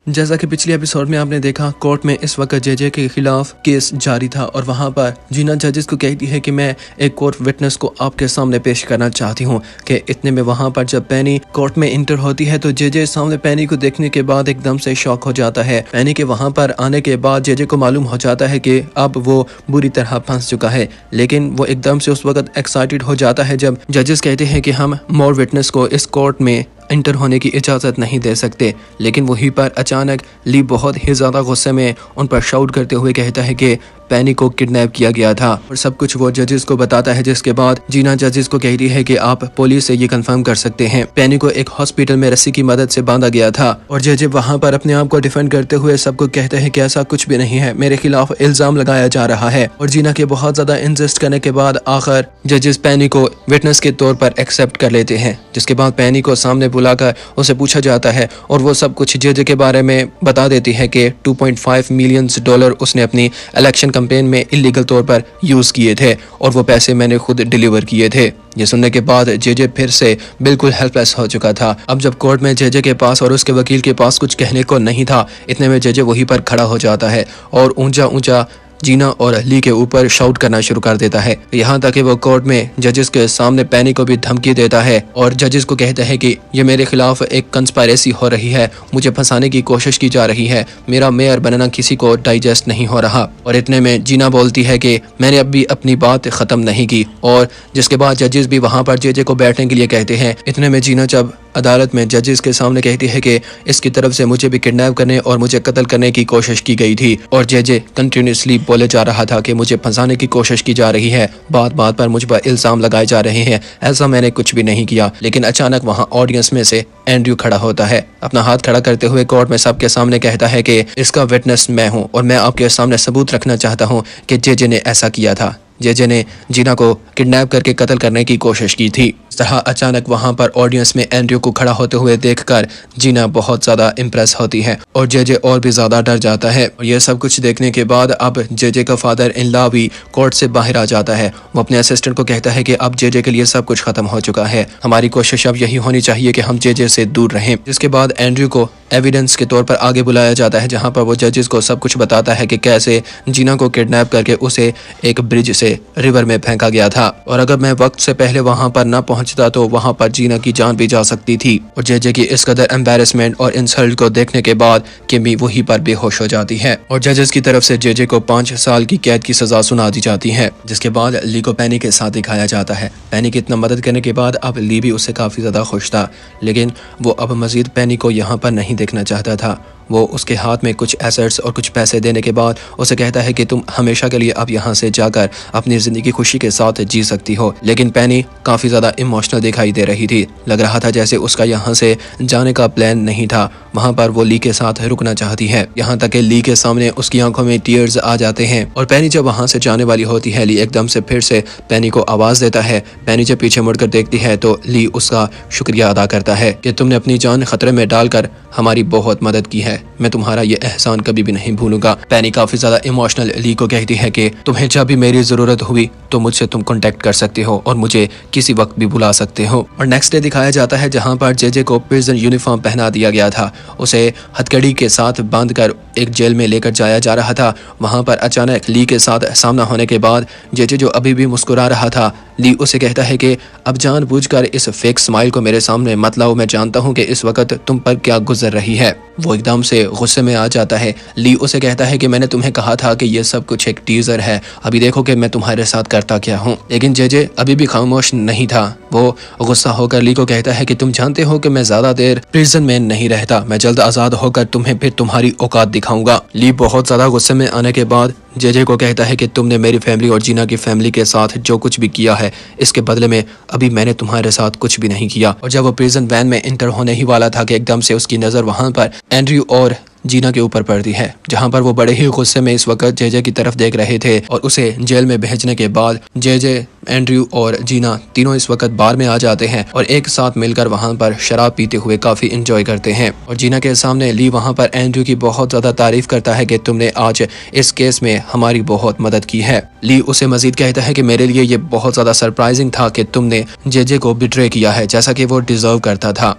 जैसा कि पिछले एपिसोड में आपने देखा, कोर्ट में इस वक्त जेजे के खिलाफ केस जारी था और वहां पर जीना जजेस को कहती है कि मैं एक कोर्ट विटनेस को आपके सामने पेश करना चाहती हूं। कि इतने में वहां पर जब पैनी कोर्ट में इंटर होती है तो जेजे सामने पैनी को देखने के बाद एकदम से शॉक हो जाता है। पैनी के वहां पर आने के बाद जेजे को मालूम हो जाता है कि अब वो बुरी तरह फंस चुका है, लेकिन वो एकदम से उस वक्त एक्साइटेड हो जाता है जब जजेस कहते हैं कि हम मोर विटनेस को इस कोर्ट में इंटर होने की इजाज़त नहीं दे सकते। लेकिन वहीं पर अचानक ली बहुत ही ज़्यादा गुस्से में उन पर शाउट करते हुए कहता है कि पैनी को किडनैप किया गया था और सब कुछ वो जजेस को बताता है। जिसके बाद जीना जजेस को कहती है कि आप पुलिस से ये कंफर्म कर सकते हैं पैनी को एक हॉस्पिटल में रस्सी की मदद से बांधा गया था। और जज वहां पर अपने आप को डिफेंड करते हुए सबको कहते हैं कि ऐसा कुछ भी नहीं है, मेरे खिलाफ इल्जाम लगाया जा रहा है। और जीना के बहुत ज्यादा इंसिस्ट करने के बाद आखिर जजेस पैनी को विटनेस के तौर पर एक्सेप्ट कर लेते हैं। जिसके बाद पैनी को सामने बुलाकर उसे पूछा जाता है और वो सब कुछ जज के बारे में बता देती है कि 2.5 मिलियन डॉलर उसने अपनी इलेक्शन कैंपेन में इलीगल तौर पर यूज किए थे और वो पैसे मैंने खुद डिलीवर किए थे। ये सुनने के बाद जेजे फिर से बिल्कुल हेल्पलेस हो चुका था। अब जब कोर्ट में जेजे के पास और उसके वकील के पास कुछ कहने को नहीं था, इतने में जेजे वहीं पर खड़ा हो जाता है और ऊंचा ऊंचा जीना और ली के ऊपर शाउट करना शुरू कर देता है। यहाँ तक कि वो कोर्ट में जजेस के सामने पैनी को भी धमकी देता है और जजेस को कहता है कि ये मेरे खिलाफ एक कंस्पायरेसी हो रही है, मुझे फंसाने की कोशिश की जा रही है, मेरा मेयर बनना किसी को डाइजेस्ट नहीं हो रहा। और इतने में जीना बोलती है कि मैंने अभी अपनी बात खत्म नहीं की। और जिसके बाद जजेस भी वहाँ पर जेजे को बैठने के लिए कहते हैं। इतने में जीना जब अदालत में जजेस के सामने कहती है कि इसकी तरफ से मुझे भी किडनैप करने और मुझे कत्ल करने की कोशिश की गई थी और जेजे कंटिन्यूसली बोले जा रहा था कि मुझे फंसाने की कोशिश की जा रही है, बात बात पर मुझ पर इल्जाम लगाए जा रहे हैं, ऐसा मैंने कुछ भी नहीं किया। लेकिन अचानक वहां ऑडियंस में से एंड्रयू खड़ा होता है, अपना हाथ खड़ा करते हुए कोर्ट में सबके सामने कहता है कि इसका विटनेस मैं हूं और मैं आपके सामने सबूत रखना चाहता हूं कि जेजे ने ऐसा किया था। जेजे ने जीना को किडनैप करके कत्ल करने की कोशिश की थी। इस तरह अचानक वहां पर ऑडियंस में एंड्रयू को खड़ा होते हुए देखकर जीना बहुत ज्यादा इम्प्रेस होती है और जेजे और भी ज्यादा डर जाता है। और यह सब कुछ देखने के बाद अब जेजे का फादर इन लॉ भी कोर्ट से बाहर आ जाता है। वो अपने असिस्टेंट को कहता है कि अब जेजे के लिए सब कुछ खत्म हो चुका है, हमारी कोशिश अब यही होनी चाहिए कि हम जेजे से दूर रहें। जिसके बाद एंड्रयू को एविडेंस के तौर पर आगे बुलाया जाता है, जहां पर वो जजेस को सब कुछ बताता है कि कैसे जीना को किडनैप करके उसे एक ब्रिज से रिवर में फेंका गया था और अगर मैं वक्त से पहले वहां पर न पहुंचता तो वहां पर जीना की जान भी जा सकती थी। और जेजे की इस कदर एम्बेरसमेंट और इंसल्ट को देखने के बाद किमी वहीं पर बेहोश हो जाती है और जजेस की तरफ से जेजे को 5 साल की कैद की सजा सुना दी जाती है। जिसके बाद ली को पैनी के साथ दिखाया जाता है। पैनी की इतना मदद करने के बाद अब ली भी उससे काफी ज्यादा खुश था, लेकिन वो अब मजीद पैनी को यहाँ पर नहीं देखना चाहता था। वो उसके हाथ में कुछ एसेट्स और कुछ पैसे देने के बाद उसे कहता है कि तुम हमेशा के लिए अब यहाँ से जाकर अपनी जिंदगी खुशी के साथ जी सकती हो। लेकिन पैनी काफी ज्यादा इमोशनल दिखाई दे रही थी, लग रहा था जैसे उसका यहाँ से जाने का प्लान नहीं था, वहाँ पर वो ली के साथ रुकना चाहती है। यहाँ तक कि ली के सामने उसकी आंखों में टीयर्स आ जाते हैं और पैनी जब वहाँ से जाने वाली होती है, ली एकदम से फिर से पैनी को आवाज देता है। पैनी जब पीछे मुड़कर देखती है तो ली उसका शुक्रिया अदा करता है कि तुमने अपनी जान खतरे में डालकर हमारी बहुत मदद की है, मैं तुम्हारा ये एहसान कभी भी नहीं भूलूंगा। पैनी काफी ज्यादा इमोशनल ली को कहती है कि तुम्हें जब भी मेरी जरूरत हुई तो मुझसे तुम कांटेक्ट कर सकते हो और मुझे किसी वक्त भी बुला सकते हो। और नेक्स्ट डे दिखाया जाता है जहां पर जेजे को प्रिजन यूनिफॉर्म पहना दिया गया था, उसे हथकड़ी के साथ बांधकर एक जेल में लेकर जाया जा रहा था। वहां पर अचानक ली के साथ सामना होने के बाद जेजे जो अभी भी मुस्कुरा रहा था, ली उसे कहता है कि अब जानबूझकर इस फेक स्माइल को मेरे सामने मत लाओ, मैं जानता हूं कि इस वक्त तुम पर क्या गुजर रही है। वो एकदम से गुस्से में आ जाता है। ली उसे कहता है कि मैंने तुम्हें कहा था कि ये सब कुछ एक टीजर है, अभी देखो कि मैं तुम्हारे साथ करता क्या हूँ। लेकिन जेजे अभी भी खामोश नहीं था। वो गुस्सा होकर ली को कहता है कि तुम जानते हो कि मैं ज्यादा देर प्रिजन में नहीं रहता, मैं जल्द आजाद होकर तुम्हें फिर तुम्हारी औकात दिखाऊंगा। ली बहुत ज्यादा गुस्से में आने के बाद जेजे को कहता है कि तुमने मेरी फैमिली और जीना की फैमिली के साथ जो कुछ भी किया है, इसके बदले में अभी मैंने तुम्हारे साथ कुछ भी नहीं किया। और जब वो प्रिजन वैन में इंटर होने ही वाला था कि एकदम से उसकी नजर वहां पर एंड्रयू और जीना के ऊपर पड़ती है, जहां पर वो बड़े ही गुस्से में इस वक्त जेजे की तरफ देख रहे थे। और उसे जेल में भेजने के बाद जेजे, एंड्रयू और जीना तीनों इस वक्त बार में आ जाते हैं और एक साथ मिलकर वहां पर शराब पीते हुए काफी इंजॉय करते हैं। और जीना के सामने ली वहां पर एंड्रयू की बहुत ज्यादा तारीफ करता है कि तुमने आज इस केस में हमारी बहुत मदद की है। ली उसे मजीद कहता है कि मेरे लिए ये बहुत ज्यादा सरप्राइजिंग था कि तुमने जेजे को बिट्रे किया है, जैसा कि वो डिजर्व करता था।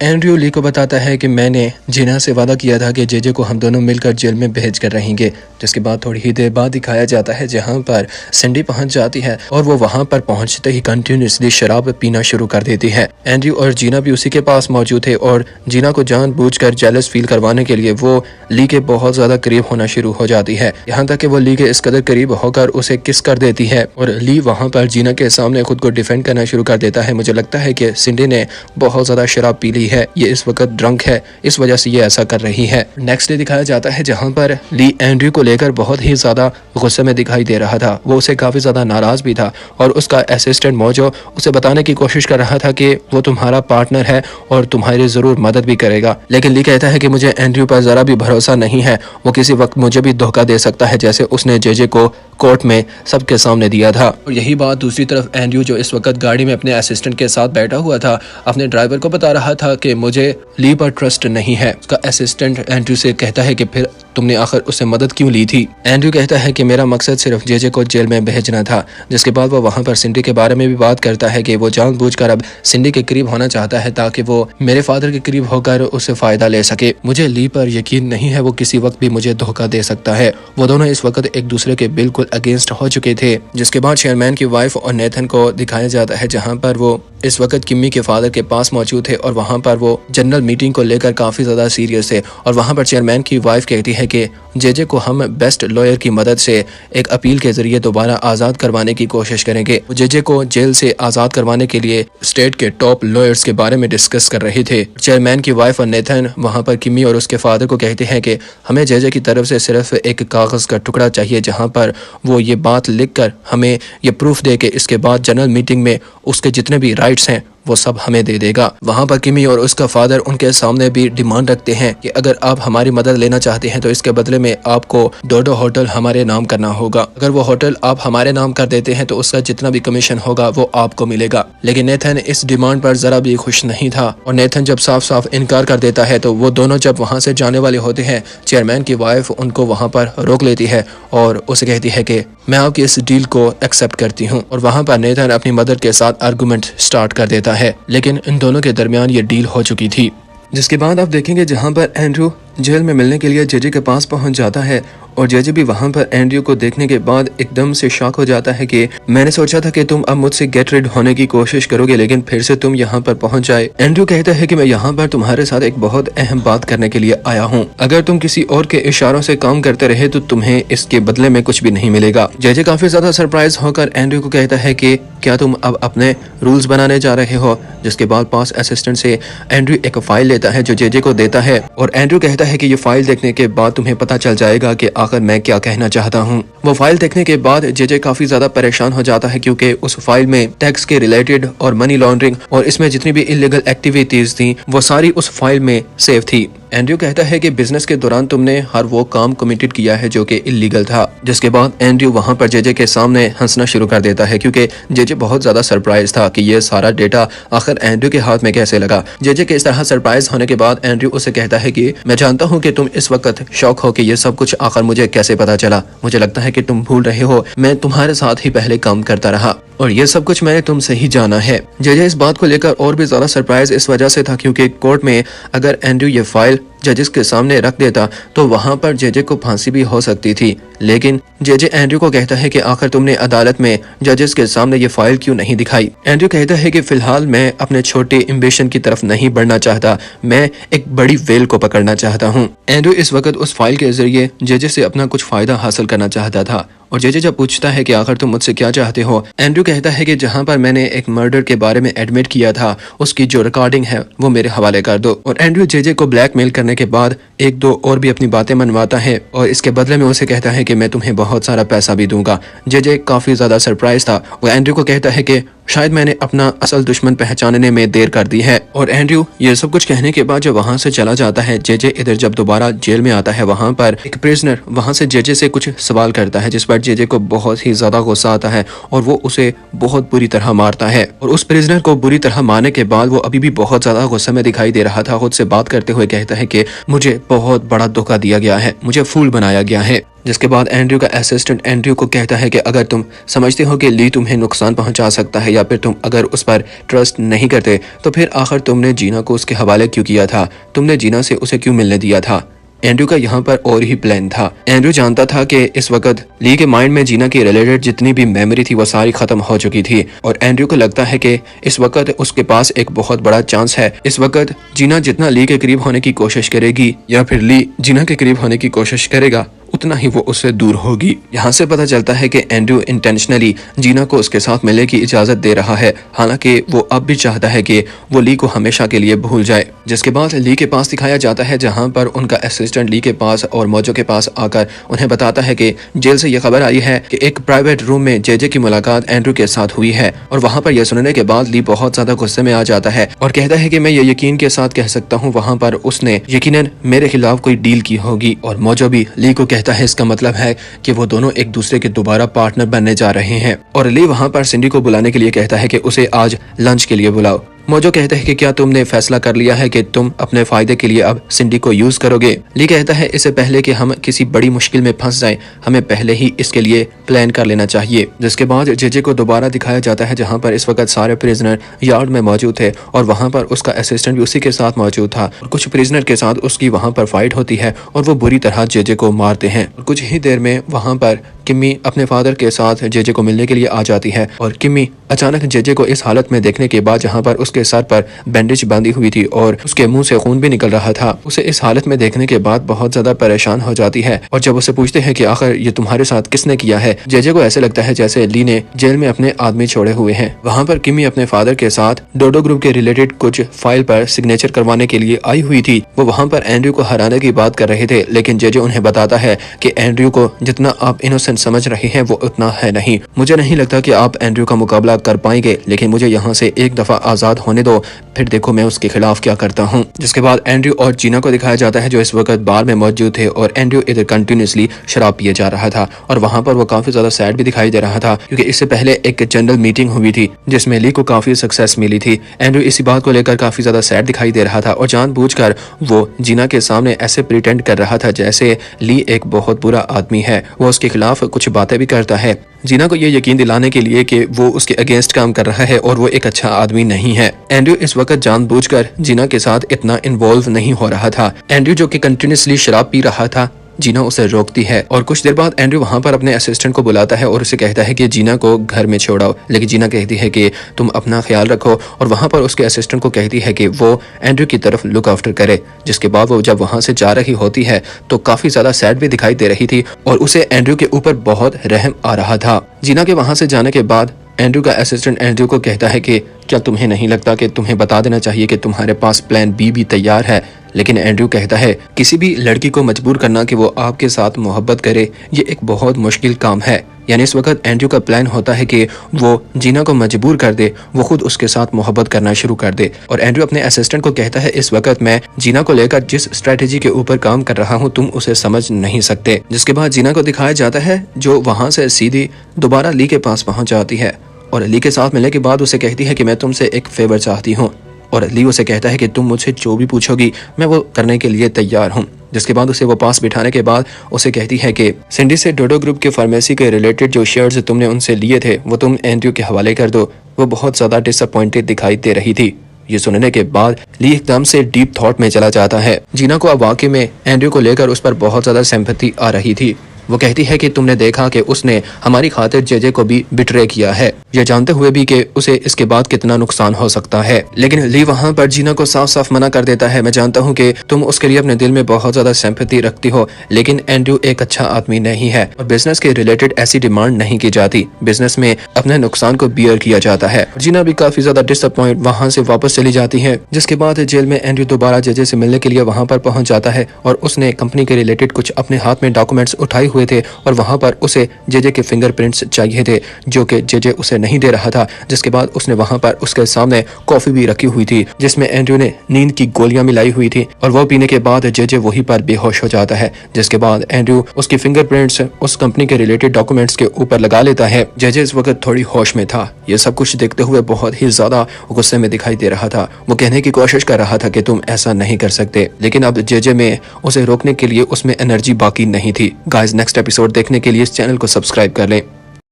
एंड्रयू ली को बताता है कि मैंने जीना से वादा किया था कि जेजे को हम दोनों मिलकर जेल में भेज कर रहेंगे। जिसके बाद थोड़ी ही देर बाद दिखाया जाता है जहां पर सिंडी पहुंच जाती है और वो वहां पर पहुंचते ही कंटिन्यूसली शराब पीना शुरू कर देती है। एंड्रयू और जीना भी उसी के पास मौजूद थे और जीना को जानबूझकर जेलस फील करवाने के लिए वो ली के बहुत ज्यादा करीब होना शुरू हो जाती है, यहाँ तक कि वो ली के इस कदर करीब होकर उसे किस कर देती है और ली वहां पर जीना के सामने खुद को डिफेंड करना शुरू कर देता है। मुझे लगता है कि सिंडी ने बहुत ज्यादा शराब पी ली है, ये इस वक्त ड्रंक है, इस वजह से ये ऐसा कर रही है। नेक्स्ट डे दिखाया जाता है जहां पर ली एंड्रयू को लेकर बहुत ही ज्यादा गुस्से में दिखाई दे रहा था। वो उसे काफी ज्यादा नाराज भी था और उसका असिस्टेंट मोजो उसे बताने की कोशिश कर रहा था कि वो तुम्हारा पार्टनर है और तुम्हारी जरूर मदद भी करेगा, लेकिन ली कहता है कि मुझे एंड्रयू पर जरा भी भरोसा नहीं है, वो किसी वक्त मुझे भी धोखा दे सकता है जैसे उसने जेजे को कोर्ट में सबके सामने दिया था। और यही बात दूसरी तरफ एंड्रयू जो इस वक्त गाड़ी में अपने असिस्टेंट के साथ बैठा हुआ था अपने ड्राइवर को बता रहा था कि मुझे ली पर ट्रस्ट नहीं है। उसका असिस्टेंट एंड्रयू से कहता है कि फिर तुमने आखिर उससे मदद क्यों ली थी। एंड्रयू कहता है कि मेरा मकसद सिर्फ जेजे को जेल में भेजना था। जिसके बाद वो वहां पर सिंडी के बारे में भी बात करता है कि वो जानबूझकर अब सिंडी के करीब होना चाहता है ताकि वो मेरे फादर के करीब होकर उससे फायदा ले सके। मुझे ली पर यकीन नहीं है, वो किसी वक्त भी मुझे धोखा दे सकता है। वो दोनों इस वक्त एक दूसरे के बिल्कुल अगेंस्ट हो चुके थे। जिसके बाद चेयरमैन की वाइफ और नेथन को दिखाया जाता है जहाँ पर वो इस वक्त किम्मी के फादर के पास मौजूद थे और वहां पर वो जनरल मीटिंग को लेकर काफी ज्यादा सीरियस थे। और वहां पर चेयरमैन की वाइफ कहती है कि जेजे को हम बेस्ट लॉयर की मदद से एक अपील के जरिए दोबारा आजाद करवाने की कोशिश करेंगे। जेजे को जेल से आजाद करवाने के लिए स्टेट के टॉप लॉयर्स के बारे में डिस्कस कर रहे थे। चेयरमैन की वाइफ और नेथन वहां पर किम्मी और उसके फादर को कहते हैं कि हमें जेजे की तरफ से सिर्फ एक कागज का टुकड़ा चाहिए जहां पर वो ये बात लिखकर हमें ये प्रूफ दे के इसके बाद जनरल मीटिंग में उसके जितने भी राइट्स हैं वो सब हमें दे देगा। वहां पर किमी और उसका फादर उनके सामने भी डिमांड रखते हैं कि अगर आप हमारी मदद लेना चाहते हैं तो इसके बदले में आपको डोडो होटल हमारे नाम करना होगा। अगर वो होटल आप हमारे नाम कर देते हैं तो उसका जितना भी कमीशन होगा वो आपको मिलेगा। लेकिन नेथन इस डिमांड पर जरा भी खुश नहीं था और नेथन जब साफ साफ इनकार कर देता है तो वो दोनों जब वहाँ से जाने वाले होते हैं चेयरमैन की वाइफ उनको वहाँ पर रोक लेती है और उसे कहती है कि मैं आपकी इस डील को एक्सेप्ट करती हूँ। और वहाँ पर नेथन अपनी मदर के साथ आर्गुमेंट स्टार्ट कर देता है, लेकिन इन दोनों के दरमियान ये डील हो चुकी थी। जिसके बाद आप देखेंगे जहाँ पर एंड्रयू जेल में मिलने के लिए जेजे के पास पहुंच जाता है और जेजे भी वहां पर एंड्रयू को देखने के बाद एकदम से शॉक हो जाता है कि मैंने सोचा था कि तुम अब मुझसे गेट रिड होने की कोशिश करोगे लेकिन फिर से तुम यहां पर पहुंच जाए। एंड्रयू कहता है कि मैं यहां पर तुम्हारे साथ एक बहुत अहम बात करने के लिए आया हूं, अगर तुम किसी और के इशारों से काम करते रहे तो तुम्हें इसके बदले में कुछ भी नहीं मिलेगा। जेजे काफी ज्यादा सरप्राइज होकर एंड्रयू को कहता है कि क्या तुम अब अपने रूल्स बनाने जा रहे हो। जिसके बाद पास असिस्टेंट से एंड्रयू एक फाइल लेता है जो जेजे को देता है और एंड्रयू कहता है कि ये फाइल देखने के बाद तुम्हें पता चल जाएगा कि आखिर मैं क्या कहना चाहता हूँ। वो फाइल देखने के बाद जेजे काफी ज्यादा परेशान हो जाता है क्योंकि उस फाइल में टैक्स के रिलेटेड और मनी लॉन्ड्रिंग और इसमें जितनी भी इलीगल एक्टिविटीज थी वो सारी उस फाइल में सेव थी। एंड्रयू कहता है कि बिजनेस के दौरान तुमने हर वो काम कमिटेड किया है जो कि इलीगल था। जिसके बाद एंड्रयू वहां पर जेजे के सामने हंसना शुरू कर देता है क्योंकि जेजे बहुत ज्यादा सरप्राइज था कि ये सारा डेटा आखिर एंड्रयू के हाथ में कैसे लगा। जेजे के इस तरह सरप्राइज होने के बाद एंड्रयू उसे कहता है कि मैं जानता हूँ कि तुम इस वक्त शौक हो कि ये सब कुछ आखिर मुझे कैसे पता चला। मुझे लगता है कि तुम भूल रहे हो मैं तुम्हारे साथ ही पहले काम करता रहा और ये सब कुछ मैंने तुमसे ही जाना है। जेजे इस बात को लेकर और भी ज्यादा सरप्राइज इस वजह से था क्योंकि कोर्ट में अगर एंड्रयू ये फाइल जजेस के सामने रख देता तो वहां पर जेजे को फांसी भी हो सकती थी। लेकिन जेजे एंड्रयू को कहता है कि आखिर तुमने अदालत में जजेस के सामने ये फाइल क्यों नहीं दिखाई। एंड्रयू कहता है कि फिलहाल मैं अपने छोटे एम्बिशन की तरफ नहीं बढ़ना चाहता, मैं एक बड़ी वेल को पकड़ना चाहता हूँ। एंड्रयू इस वक्त उस फाइल के जरिए जेजे से अपना कुछ फायदा हासिल करना चाहता था और जेजे जब पूछता है कि आखिर तुम मुझसे क्या चाहते हो, एंड्रयू कहता है कि जहां पर मैंने एक मर्डर के बारे में एडमिट किया था उसकी जो रिकॉर्डिंग है वो मेरे हवाले कर दो। और एंड्रयू जेजे को ब्लैकमेल करने के बाद एक दो और भी अपनी बातें मनवाता है और इसके बदले में उसे कहता है कि मैं तुम्हें बहुत सारा पैसा भी दूंगा। जेजे काफी ज्यादा सरप्राइज था। वो एंड्रयू को कहता है कि शायद मैंने अपना असल दुश्मन पहचानने में देर कर दी है। और एंड्रयू ये सब कुछ कहने के बाद जब वहां से चला जाता है जेजे इधर जब दोबारा जेल में आता है वहां पर एक प्रिजनर वहां से जेजे से कुछ सवाल करता है जिस पर जेजे को बहुत ही ज्यादा गुस्सा आता है और वो उसे बहुत बुरी तरह मारता है। और उस प्रिजनर को बुरी तरह मारने के बाद वो अभी भी बहुत ज्यादा गुस्से में दिखाई दे रहा था। खुद से बात करते हुए कहता है कि मुझे बहुत बड़ा धोखा दिया गया है, मुझे फूल बनाया गया है। जिसके बाद एंड्रयू का असिस्टेंट एंड्रयू को कहता है कि अगर तुम समझते हो कि ली तुम्हें नुकसान पहुंचा सकता है या फिर तुम अगर उस पर ट्रस्ट नहीं करते तो फिर आखिर तुमने जीना को उसके हवाले क्यों किया था, तुमने जीना से उसे क्यों मिलने दिया था। एंड्रयू का यहाँ पर और ही प्लान था। एंड्रयू जानता था कि इस वक्त ली के माइंड में जीना के रिलेटेड जितनी भी मेमोरी थी वो सारी खत्म हो चुकी थी और एंड्रयू को लगता है कि इस वक्त उसके पास एक बहुत बड़ा चांस है। इस वक्त जीना जितना ली के करीब होने की कोशिश करेगी या फिर ली जीना के करीब होने की कोशिश करेगा उतना ही वो उससे दूर होगी। यहाँ से पता चलता है कि एंड्रयू इंटेंशनली जीना को उसके साथ मिलने की इजाजत दे रहा है, हालांकि वो अब भी चाहता है कि वो ली को हमेशा के लिए भूल जाए। जिसके बाद ली के पास दिखाया जाता है जहाँ पर उनका असिस्टेंट ली के पास और मोजो के पास आकर उन्हें बताता है कि जेल से ये खबर आई है कि एक प्राइवेट रूम में जेजे की मुलाकात एंड्रयू के साथ हुई है। और वहाँ पर यह सुनने के बाद ली बहुत ज्यादा गुस्से में आ जाता है और कहता है कि मैं ये यकीन के साथ कह सकता हूँ वहाँ पर उसने यकीनन मेरे खिलाफ कोई डील की होगी। और मोजो भी ली को कहता है इसका मतलब है कि वो दोनों एक दूसरे के दोबारा पार्टनर बनने जा रहे हैं। और ली वहाँ पर सिंडी को बुलाने के लिए कहता है कि उसे आज लंच के लिए बुलाओ। मोजो कहते हैं कि क्या तुमने फैसला कर लिया है कि तुम अपने फायदे के लिए अब सिंडी को यूज करोगे। ली कहता है इससे पहले कि हम किसी बड़ी मुश्किल में फंस जाएं, हमें पहले ही इसके लिए प्लान कर लेना चाहिए। जिसके बाद जेजे को दोबारा दिखाया जाता है जहां पर इस वक्त सारे प्रिजनर यार्ड में मौजूद थे और वहां पर उसका असिस्टेंट भी उसी के साथ मौजूद था। और कुछ प्रिजनर के साथ उसकी वहां पर फाइट होती है और वो बुरी तरह जेजे को मारते हैं। कुछ ही देर में वहां पर किम्मी अपने फादर के साथ जेजे को मिलने के लिए आ जाती है और किम्मी अचानक जेजे को इस हालत में देखने के बाद जहां पर उसके सर पर बैंडेज बांधी हुई थी और उसके मुंह से खून भी निकल रहा था, उसे इस हालत में देखने के बाद बहुत ज्यादा परेशान हो जाती है। और जब उसे पूछते हैं कि आखिर ये तुम्हारे साथ किसने किया है, जेजे को ऐसे लगता है जैसे ली ने जेल में अपने आदमी छोड़े हुए हैं। वहाँ पर किम्मी अपने फादर के साथ डोडो ग्रुप के रिलेटेड कुछ फाइल पर सिग्नेचर करवाने के लिए आई हुई थी। वो वहाँ पर एंड्रयू को हराने की बात कर रहे थे, लेकिन जेजे उन्हें बताता है कि एंड्रयू को जितना आप इनोसेंट समझ रहे हैं वो उतना है नहीं। मुझे नहीं लगता कि आप एंड्रयू का मुकाबला कर पाएंगे, लेकिन मुझे यहाँ से एक दफा आजाद होने दो, फिर देखो मैं उसके खिलाफ क्या करता हूँ। जिसके बाद एंड्रयू और जीना को दिखाया जाता है जो इस वक्त बार में मौजूद थे और एंड्रयू इधर कंटिन्यूसली शराब पिए जा रहा था और वहाँ पर वो काफी ज्यादा सैड भी दिखाई दे रहा था क्योंकि इससे पहले एक जनरल मीटिंग हुई थी जिसमें ली को काफी सक्सेस मिली थी। एंड्रयू इसी बात को लेकर काफी ज्यादा सैड दिखाई दे रहा था और जानबूझकर वो जीना के सामने ऐसे प्रिटेंड कर रहा था जैसे ली एक बहुत बुरा आदमी है, वो उसके खिलाफ कुछ बातें भी करता है जीना को ये यकीन दिलाने के लिए कि वो उसके अगेंस्ट काम कर रहा है और वो एक अच्छा आदमी नहीं है। एंड्रयू इस वक्त जानबूझकर जीना के साथ इतना इन्वॉल्व नहीं हो रहा था। एंड्रयू जो कि कंटिन्यूसली शराब पी रहा था, जीना उसे रोकती है और कुछ देर बाद एंड्रयू वहां पर अपने असिस्टेंट को बुलाता है और उसे कहता है कि जीना को घर में छोड़ाओ, लेकिन जीना कहती है कि तुम अपना ख्याल रखो और वहां पर उसके असिस्टेंट को कहती है कि वो एंड्रयू की तरफ लुक आफ्टर करे। जिसके बाद वो जब वहां से जा रही होती है तो काफी ज्यादा सैड भी दिखाई दे रही थी और उसे एंड्रयू के ऊपर बहुत रहम आ रहा था। जीना के वहां से जाने के बाद एंड्रयू का असिस्टेंट एंड्रयू को कहता है कि क्या तुम्हें नहीं लगता कि तुम्हें बता देना चाहिए कि तुम्हारे पास प्लान बी भी तैयार है। लेकिन एंड्रयू कहता है किसी भी लड़की को मजबूर करना कि वो आपके साथ मोहब्बत करे ये एक बहुत मुश्किल काम है। यानी इस वक्त एंड्रयू का प्लान होता है कि वो जीना को मजबूर कर दे, वो खुद उसके साथ मोहब्बत करना शुरू कर दे। और एंड्रयू अपने असिस्टेंट को कहता है इस वक्त मैं जीना को लेकर जिस स्ट्रेटेजी के ऊपर काम कर रहा हूँ तुम उसे समझ नहीं सकते। जिसके बाद जीना को दिखाया जाता है जो वहाँ से सीधी दोबारा ली के पास पहुँच जाती है और ली के साथ मिलने के बाद उसे कहती है कि मैं तुमसे एक फेवर चाहती हूँ और ली उसे कहता है कि तुम मुझसे जो भी पूछोगी मैं वो करने के लिए तैयार हूँ। जिसके बाद उसे वो पास बिठाने के बाद उसे कहती है कि सिंडी से डोडो ग्रुप के फार्मेसी के रिलेटेड जो शेयर्स तुमने उनसे लिए थे वो तुम एंड्रयू के हवाले कर दो। वो बहुत ज्यादा डिसअपॉइंटेड दिखाई दे रही थी। ये सुनने के बाद ली एकदम से डीप थॉट में चला जाता है। जीना को अब वाकई में एंड्रयू को लेकर उस पर बहुत ज्यादा सिंपैथी आ रही थी। वो कहती है कि तुमने देखा कि उसने हमारी खातिर जेजे को भी बिट्रे किया है, ये जानते हुए भी कि उसे इसके बाद कितना नुकसान हो सकता है। लेकिन ली वहाँ पर जीना को साफ साफ मना कर देता है, मैं जानता हूँ कि तुम उसके लिए अपने दिल में बहुत ज्यादा सिंपैथी रखती हो, लेकिन एंड्रयू एक अच्छा आदमी नहीं है और बिजनेस के रिलेटेड ऐसी डिमांड नहीं की जाती। बिजनेस में अपने नुकसान को बियर किया जाता है। जीना भी काफी ज्यादा डिसअपॉइंट वहाँ से वापस चली जाती है। जिसके बाद जेल में एंड्रयू दोबारा जेजे से मिलने के लिए वहाँ पर पहुंच जाता है और उसने कंपनी के रिलेटेड कुछ अपने हाथ में डॉक्यूमेंट्स उठाए हुए थे और वहां पर उसे जेजे के फिंगरप्रिंट्स चाहिए थे जो कि जेजे उसे नहीं दे रहा था। जिसके बाद उसने वहां पर उसके सामने कॉफी भी रखी हुई थी जिसमें एंड्रयू ने नींद की गोलियां मिलाई हुई थी और वो पीने के बाद जेजे वहीं पर बेहोश हो जाता है। जिसके बाद एंड्रयू उसकी फिंगरप्रिंट्स उस कंपनी के रिलेटेड डॉक्यूमेंट्स के ऊपर लगा लेता है। जेजे इस वक्त थोड़ी होश में था। ये सब कुछ देखते हुए बहुत ही ज्यादा गुस्से में दिखाई दे रहा था। वो कहने की कोशिश कर रहा था कि तुम ऐसा नहीं कर सकते, लेकिन अब जेजे में उसे रोकने के लिए उसमें एनर्जी बाकी नहीं थी। गाइस नेक्स्ट एपिसोड देखने के लिए इस चैनल को सब्सक्राइब कर लें।